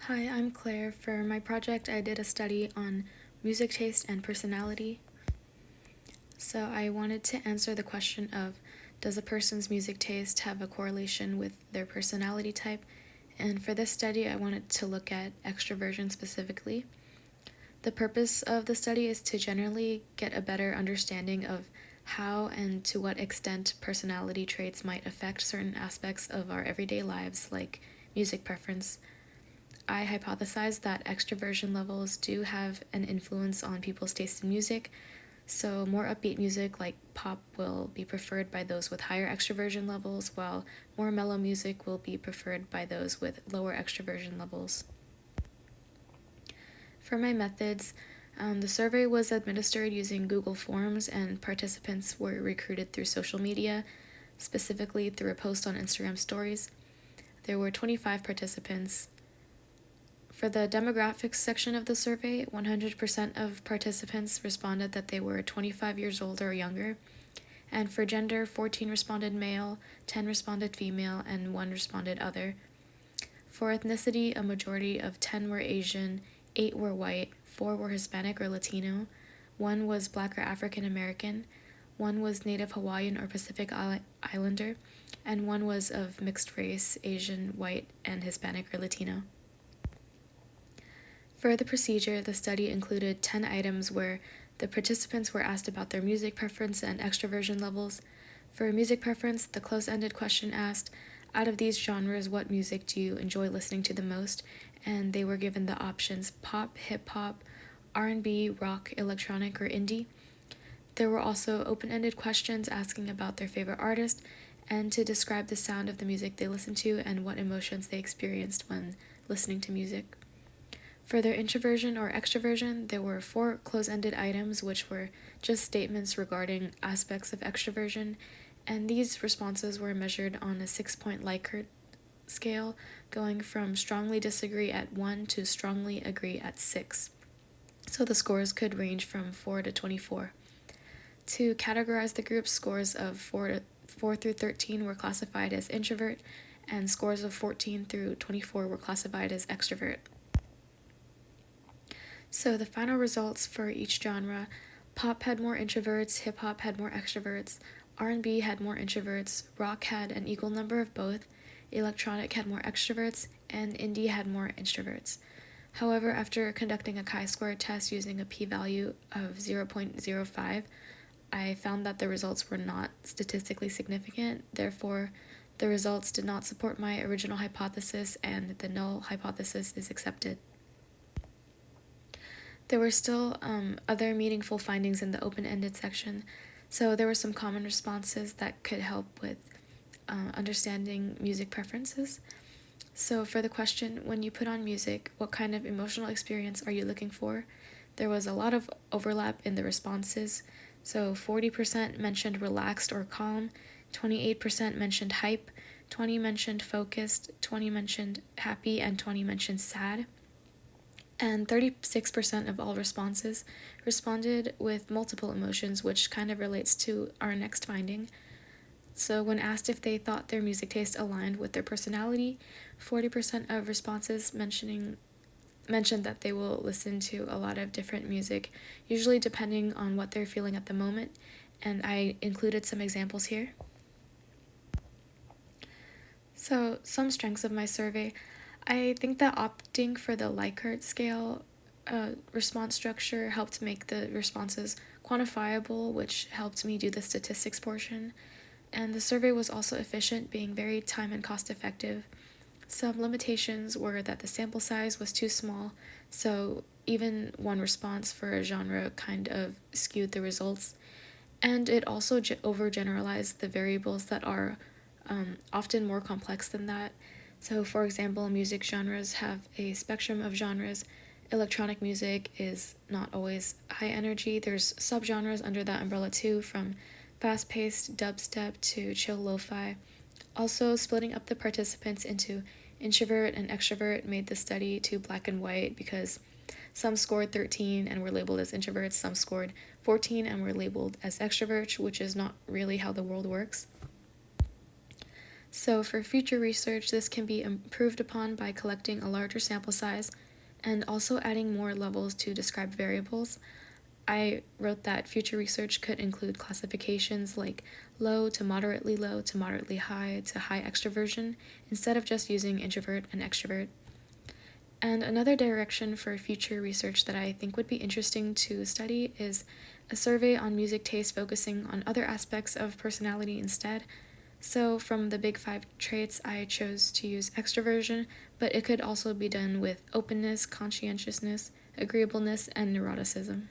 Hi, I'm Claire. For my project, I did a study on music taste and personality. So I wanted to answer the question of, does a person's music taste have a correlation with their personality type? And for this study, I wanted to look at extroversion specifically. The purpose of the study is to generally get a better understanding of how and to what extent personality traits might affect certain aspects of our everyday lives, like music preference. I hypothesize that extroversion levels do have an influence on people's taste in music, so more upbeat music like pop will be preferred by those with higher extroversion levels, while more mellow music will be preferred by those with lower extroversion levels. For my methods, the survey was administered using Google Forms, and participants were recruited through social media, specifically through a post on Instagram Stories. There were 25 participants. For the demographics section of the survey, 100% of participants responded that they were 25 years old or younger. And for gender, 14 responded male, 10 responded female, and 1 responded other. For ethnicity, a majority of 10 were Asian, 8 were white, 4 were Hispanic or Latino, 1 was Black or African American, 1 was Native Hawaiian or Pacific Islander, and 1 was of mixed race, Asian, white, and Hispanic or Latino. For the procedure, the study included 10 items where the participants were asked about their music preference and extroversion levels. For music preference, the close-ended question asked, out of these genres, what music do you enjoy listening to the most? And they were given the options pop, hip-hop, R&B, rock, electronic, or indie. There were also open-ended questions asking about their favorite artist and to describe the sound of the music they listened to and what emotions they experienced when listening to music. For their introversion or extroversion, there were 4 close-ended items which were just statements regarding aspects of extroversion, and these responses were measured on a 6-point Likert scale, going from strongly disagree at 1 to strongly agree at 6. So the scores could range from 4 to 24. To categorize the group, scores of 4 through 13 were classified as introvert, and scores of 14 through 24 were classified as extrovert. So the final results for each genre, pop had more introverts, hip-hop had more extroverts, R&B had more introverts, rock had an equal number of both, electronic had more extroverts, and indie had more introverts. However, after conducting a chi-square test using a p-value of 0.05, I found that the results were not statistically significant. Therefore, the results did not support my original hypothesis, and the null hypothesis is accepted. There were still other meaningful findings in the open-ended section, so there were some common responses that could help with understanding music preferences. So for the question, when you put on music, what kind of emotional experience are you looking for? There was a lot of overlap in the responses. So 40% mentioned relaxed or calm, 28% mentioned hype, 20 mentioned focused, 20 mentioned happy, and 20 mentioned sad. And 36% of all responses responded with multiple emotions, which kind of relates to our next finding. So when asked if they thought their music taste aligned with their personality, 40% of responses mentioned that they will listen to a lot of different music, usually depending on what they're feeling at the moment, and I included some examples here. So some strengths of my survey. I think that opting for the Likert scale response structure helped make the responses quantifiable, which helped me do the statistics portion. And the survey was also efficient, being very time and cost effective. Some limitations were that the sample size was too small, so even one response for a genre kind of skewed the results. And it also overgeneralized the variables that are often more complex than that. So, for example, music genres have a spectrum of genres. Electronic music is not always high energy. There's subgenres under that umbrella too, from fast-paced dubstep to chill lo-fi. Also, splitting up the participants into introvert and extrovert made the study too black and white because some scored 13 and were labeled as introverts, some scored 14 and were labeled as extroverts, which is not really how the world works. So, for future research, this can be improved upon by collecting a larger sample size and also adding more levels to describe variables. I wrote that future research could include classifications like low to moderately high to high extroversion, instead of just using introvert and extrovert. And another direction for future research that I think would be interesting to study is a survey on music taste focusing on other aspects of personality instead. So, from the big five traits, I chose to use extroversion, but it could also be done with openness, conscientiousness, agreeableness, and neuroticism.